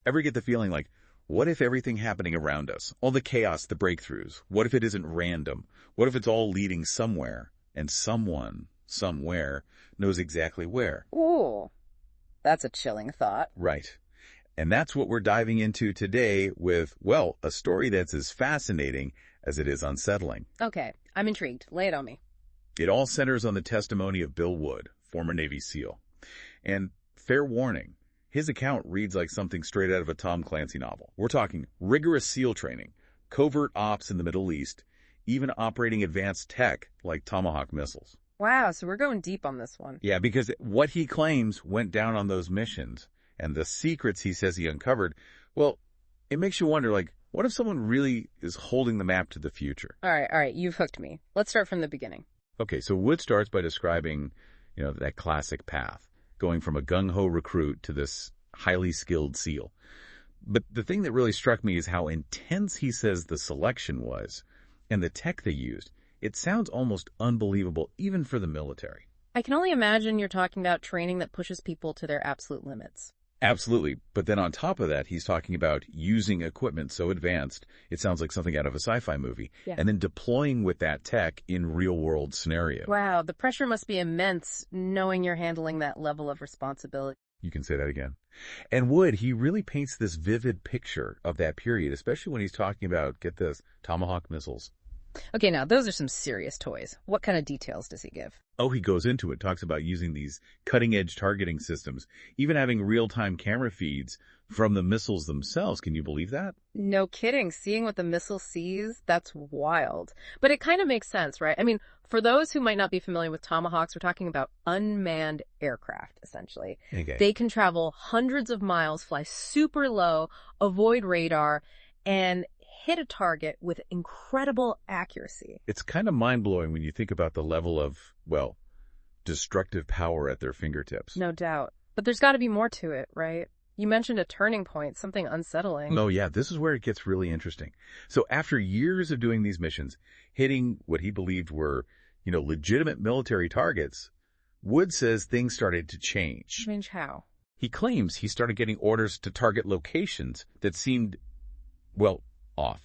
Ever get the feeling like, what if everything happening around us, all the chaos, the breakthroughs, what if it isn't random? What if it's all leading somewhere, and someone, somewhere, knows exactly where? Ooh, that's a chilling thought. Right. And that's what we're diving into today with, well, a story that's as fascinating as it is unsettling. Okay, I'm intrigued. Lay it on me. It all centers on the testimony of Bill Wood, former Navy SEAL. And fair warning, his account reads like something straight out of a Tom Clancy novel. We're talking rigorous SEAL training, covert ops in the Middle East, even operating advanced tech like Tomahawk missiles. Wow, so we're going deep on this one. Yeah, because what he claims went down on those missions and the secrets he says he uncovered, well, it makes you wonder, like, what if someone really is holding the map to the future? All right, you've hooked me. Let's start from the beginning. Okay, so Wood starts by describing, that classic path, going from a gung-ho recruit to this highly skilled SEAL. But the thing that really struck me is how intense he says the selection was and the tech they used. It sounds almost unbelievable, even for the military. I can only imagine you're talking about training that pushes people to their absolute limits. Absolutely. But then on top of that, he's talking about using equipment so advanced, it sounds like something out of a sci-fi movie, and then deploying with that tech in real-world scenarios. Wow, the pressure must be immense knowing you're handling that level of responsibility. You can say that again. And Wood, he really paints this vivid picture of that period, especially when he's talking about, get this, Tomahawk missiles. Okay, now, those are some serious toys. What kind of details does he give? Oh, he goes into it, talks about using these cutting-edge targeting systems, even having real-time camera feeds from the missiles themselves. Can you believe that? No kidding. Seeing what the missile sees, that's wild. But it kind of makes sense, right? I mean, for those who might not be familiar with Tomahawks, we're talking about unmanned aircraft, essentially. Okay. They can travel hundreds of miles, fly super low, avoid radar, and hit a target with incredible accuracy. It's kind of mind-blowing when you think about the level of, well, destructive power at their fingertips. No doubt. But there's got to be more to it, right? You mentioned a turning point, something unsettling. Oh, yeah, this is where it gets really interesting. So after years of doing these missions, hitting what he believed were, legitimate military targets, Wood says things started to change. Change how? He claims he started getting orders to target locations that seemed, well, off.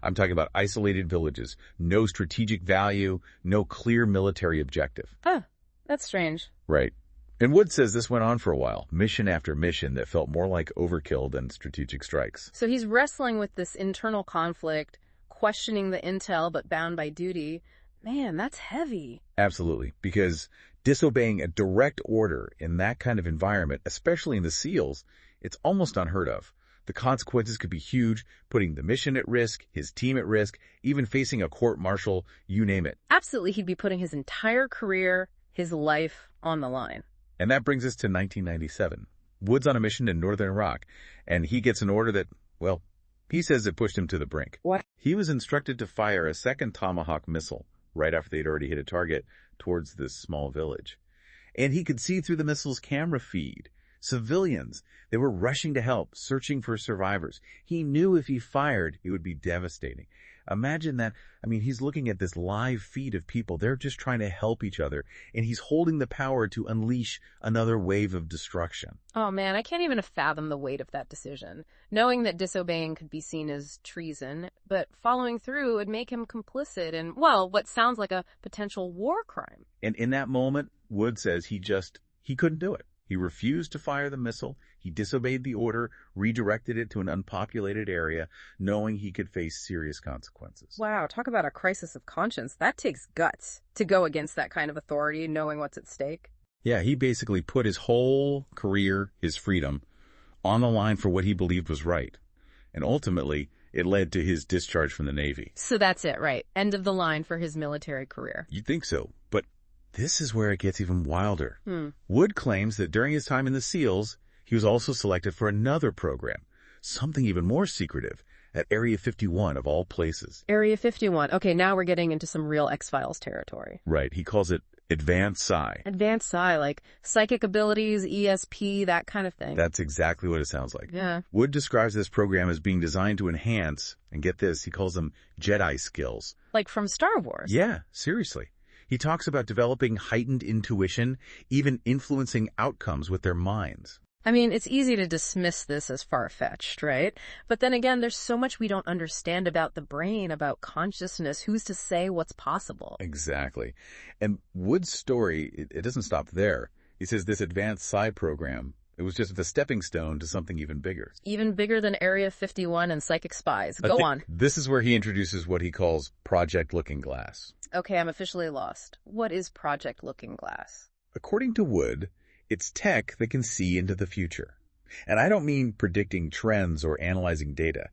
I'm talking about isolated villages, no strategic value, no clear military objective. Huh, that's strange. Right. And Wood says this went on for a while, mission after mission that felt more like overkill than strategic strikes. So he's wrestling with this internal conflict, questioning the intel but bound by duty. Man, that's heavy. Absolutely, because disobeying a direct order in that kind of environment, especially in the SEALs, it's almost unheard of. The consequences could be huge, putting the mission at risk, his team at risk, even facing a court-martial, you name it. Absolutely, he'd be putting his entire career, his life, on the line. And that brings us to 1997. Wood's on a mission in northern Iraq, and he gets an order that, well, he says it pushed him to the brink. What? He was instructed to fire a second Tomahawk missile right after they'd already hit a target towards this small village. And he could see through the missile's camera feed. Civilians, they were rushing to help, searching for survivors. He knew if he fired, it would be devastating. Imagine that. I mean, he's looking at this live feed of people. They're just trying to help each other, and he's holding the power to unleash another wave of destruction. Oh, man, I can't even fathom the weight of that decision. Knowing that disobeying could be seen as treason, but following through would make him complicit in, well, what sounds like a potential war crime. And in that moment, Wood says he couldn't do it. He refused to fire the missile. He disobeyed the order, redirected it to an unpopulated area, knowing he could face serious consequences. Wow, talk about a crisis of conscience. That takes guts to go against that kind of authority, knowing what's at stake. Yeah, he basically put his whole career, his freedom, on the line for what he believed was right. And ultimately, it led to his discharge from the Navy. So that's it, right? End of the line for his military career. You'd think so, but this is where it gets even wilder. Wood claims that during his time in the SEALs, he was also selected for another program, something even more secretive, at Area 51 of all places. Area 51. Okay, now we're getting into some real X-Files territory. Right. He calls it Advanced Psi. Advanced Psi, like psychic abilities, ESP, that kind of thing. That's exactly what it sounds like. Yeah. Wood describes this program as being designed to enhance, and get this, he calls them Jedi skills. Like from Star Wars. Yeah, seriously. He talks about developing heightened intuition, even influencing outcomes with their minds. I mean, it's easy to dismiss this as far-fetched, right? But then again, there's so much we don't understand about the brain, about consciousness. Who's to say what's possible? Exactly. And Wood's story, it doesn't stop there. He says this advanced psi program, it was just the stepping stone to something even bigger. Even bigger than Area 51 and psychic spies. Go on. This is where he introduces what he calls Project Looking Glass. Okay, I'm officially lost. What is Project Looking Glass? According to Wood, it's tech that can see into the future. And I don't mean predicting trends or analyzing data.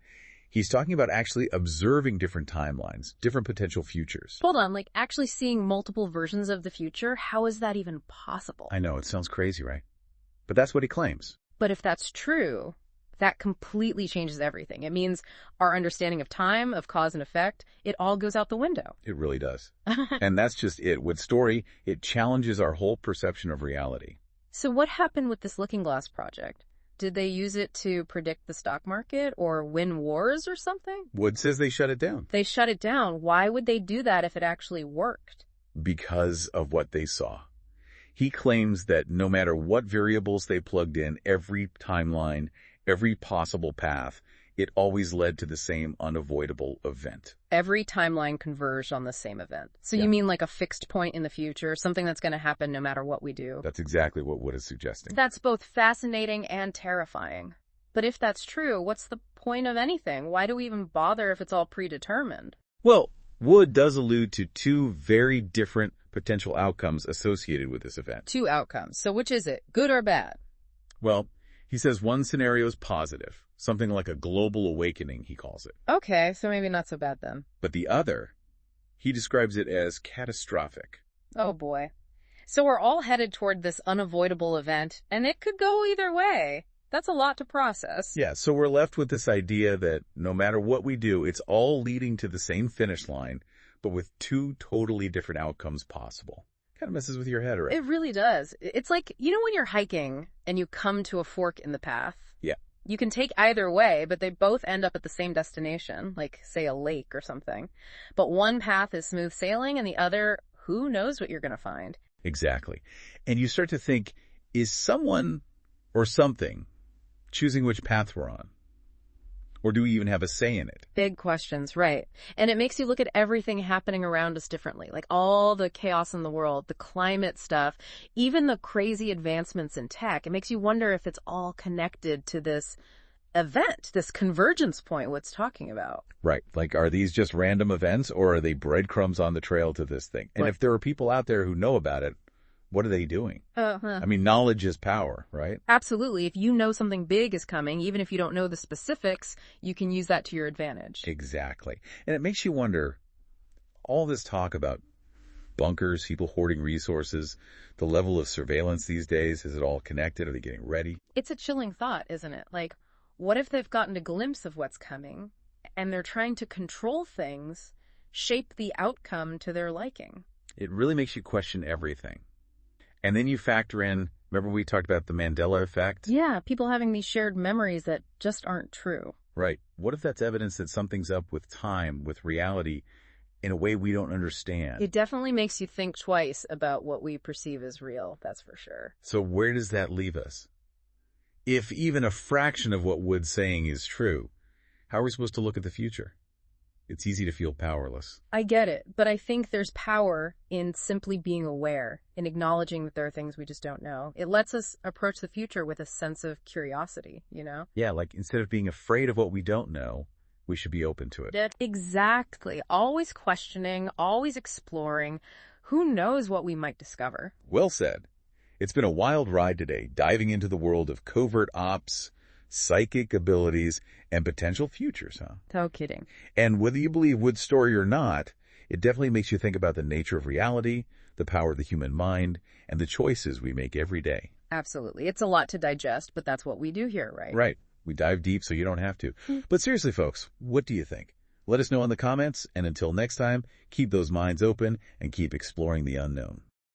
He's talking about actually observing different timelines, different potential futures. Hold on, like actually seeing multiple versions of the future? How is that even possible? I know, it sounds crazy, right? But that's what he claims. But if that's true, that completely changes everything. It means our understanding of time, of cause and effect, it all goes out the window. It really does. And that's just it. With story, it challenges our whole perception of reality. So what happened with this Looking Glass project? Did they use it to predict the stock market or win wars or something? Wood says they shut it down. They shut it down. Why would they do that if it actually worked? Because of what they saw. He claims that no matter what variables they plugged in, every timeline, every possible path, it always led to the same unavoidable event. Every timeline converged on the same event. So Yeah. You mean like a fixed point in the future, something that's going to happen no matter what we do? That's exactly what Wood is suggesting. That's both fascinating and terrifying. But if that's true, what's the point of anything? Why do we even bother if it's all predetermined? Well, Wood does allude to two very different potential outcomes associated with this event. Two outcomes. So which is it? Good or bad? Well, he says one scenario is positive, something like a global awakening, he calls it. Okay, so maybe not so bad then. But the other, he describes it as catastrophic. Oh boy. So we're all headed toward this unavoidable event, and it could go either way. That's a lot to process. Yeah, so we're left with this idea that no matter what we do, it's all leading to the same finish line, but with two totally different outcomes possible. Kind of messes with your head, right? It really does. It's like, you know when you're hiking and you come to a fork in the path? Yeah. You can take either way, but they both end up at the same destination, like, say, a lake or something. But one path is smooth sailing and the other, who knows what you're going to find. Exactly. And you start to think, is someone or something choosing which path we're on? Or do we even have a say in it? Big questions, right. And it makes you look at everything happening around us differently, like all the chaos in the world, the climate stuff, even the crazy advancements in tech. It makes you wonder if it's all connected to this event, this convergence point, what's talking about. Right. Like, are these just random events or are they breadcrumbs on the trail to this thing? And Right. if there are people out there who know about it, what are they doing? Uh-huh. I mean, knowledge is power, right? Absolutely. If you know something big is coming, even if you don't know the specifics, you can use that to your advantage. Exactly. And it makes you wonder, all this talk about bunkers, people hoarding resources, the level of surveillance these days, is it all connected? Are they getting ready? It's a chilling thought, isn't it? Like, what if they've gotten a glimpse of what's coming and they're trying to control things, shape the outcome to their liking? It really makes you question everything. And then you factor in, remember we talked about the Mandela effect? Yeah, people having these shared memories that just aren't true. Right. What if that's evidence that something's up with time, with reality, in a way we don't understand? It definitely makes you think twice about what we perceive as real, that's for sure. So where does that leave us? If even a fraction of what Wood's saying is true, how are we supposed to look at the future? It's easy to feel powerless. I get it, but I think there's power in simply being aware, in acknowledging that there are things we just don't know. It lets us approach the future with a sense of curiosity, you know? Yeah, like instead of being afraid of what we don't know, we should be open to it. Exactly. Always questioning, always exploring. Who knows what we might discover? Well said. It's been a wild ride today, diving into the world of covert ops, psychic abilities, and potential futures, huh? No kidding. And whether you believe Wood's story or not, it definitely makes you think about the nature of reality, the power of the human mind, and the choices we make every day. Absolutely. It's a lot to digest, but that's what we do here, right? Right. We dive deep so you don't have to. But seriously, folks, what do you think? Let us know in the comments, and until next time, keep those minds open and keep exploring the unknown.